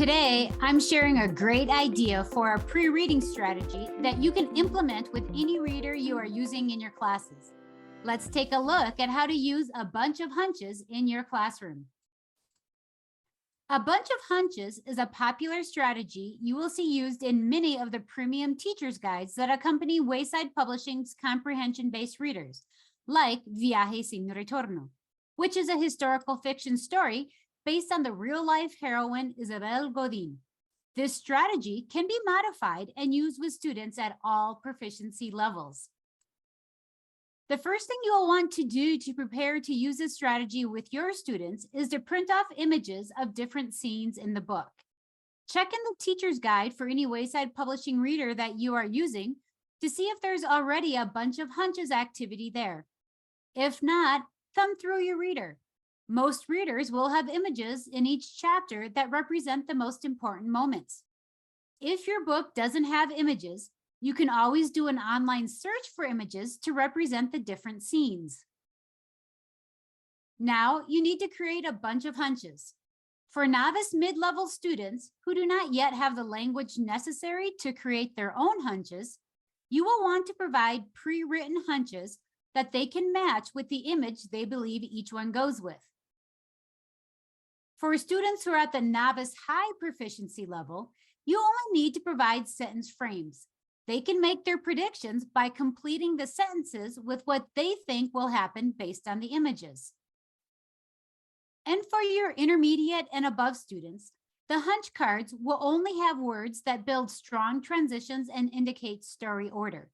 Today, I'm sharing a great idea for a pre-reading strategy that you can implement with any reader you are using in your classes. Let's take a look at how to use a bunch of hunches in your classroom. A bunch of hunches is a popular strategy you will see used in many of the premium teacher's guides that accompany Wayside Publishing's comprehension-based readers, like VIAJE sin retorno, which is a historical fiction story based on the real-life heroine Isabel Godin. This strategy can be modified and used with students at all proficiency levels. The first thing you will want to do to prepare to use this strategy with your students is to print off images of different scenes in the book. Check in the teacher's guide for any Wayside Publishing reader that you are using to see if there's already a bunch of hunches activity there. If not, thumb through your reader. Most readers will have images in each chapter that represent the most important moments. If your book doesn't have images, you can always do an online search for images to represent the different scenes. Now, you need to create a bunch of hunches. For novice mid-level students who do not yet have the language necessary to create their own hunches, you will want to provide pre-written hunches that they can match with the image they believe each one goes with. For students who are at the novice high proficiency level, you only need to provide sentence frames. They can make their predictions by completing the sentences with what they think will happen based on the images. And for your intermediate and above students, the hunch cards will only have words that build strong transitions and indicate story order.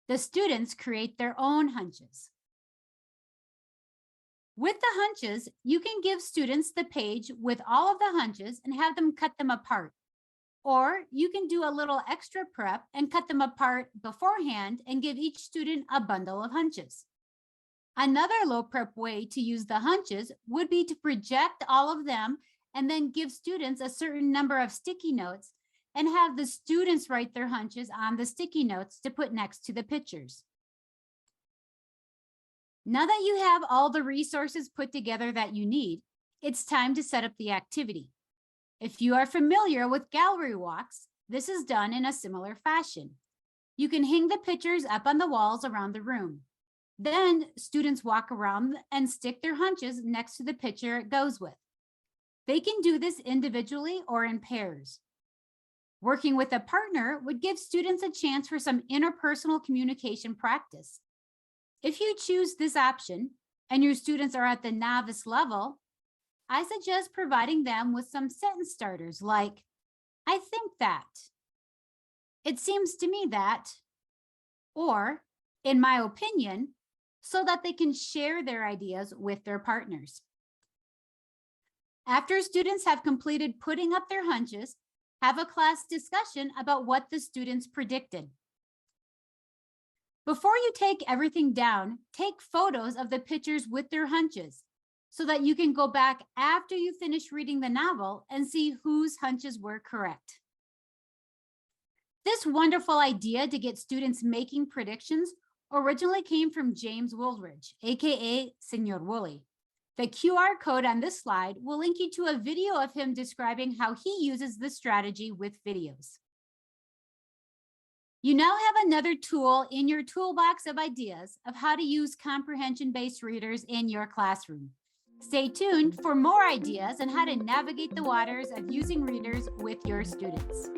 The students create their own hunches. With the hunches, you can give students the page with all of the hunches and have them cut them apart. Or you can do a little extra prep and cut them apart beforehand and give each student a bundle of hunches. Another low prep way to use the hunches would be to project all of them and then give students a certain number of sticky notes and have the students write their hunches on the sticky notes to put next to the pictures. Now that you have all the resources put together that you need, it's time to set up the activity. If you are familiar with gallery walks, this is done in a similar fashion. You can hang the pictures up on the walls around the room. Then students walk around and stick their hunches next to the picture it goes with. They can do this individually or in pairs. Working with a partner would give students a chance for some interpersonal communication practice. If you choose this option and your students are at the novice level, I suggest providing them with some sentence starters like, I think that, it seems to me that, or in my opinion, so that they can share their ideas with their partners. After students have completed putting up their hunches, have a class discussion about what the students predicted. Before you take everything down, take photos of the pictures with their hunches so that you can go back after you finish reading the novel and see whose hunches were correct. This wonderful idea to get students making predictions originally came from James Woolridge, aka Senor Wooly. The QR code on this slide will link you to a video of him describing how he uses this strategy with videos. You now have another tool in your toolbox of ideas of how to use comprehension-based readers in your classroom. Stay tuned for more ideas on how to navigate the waters of using readers with your students.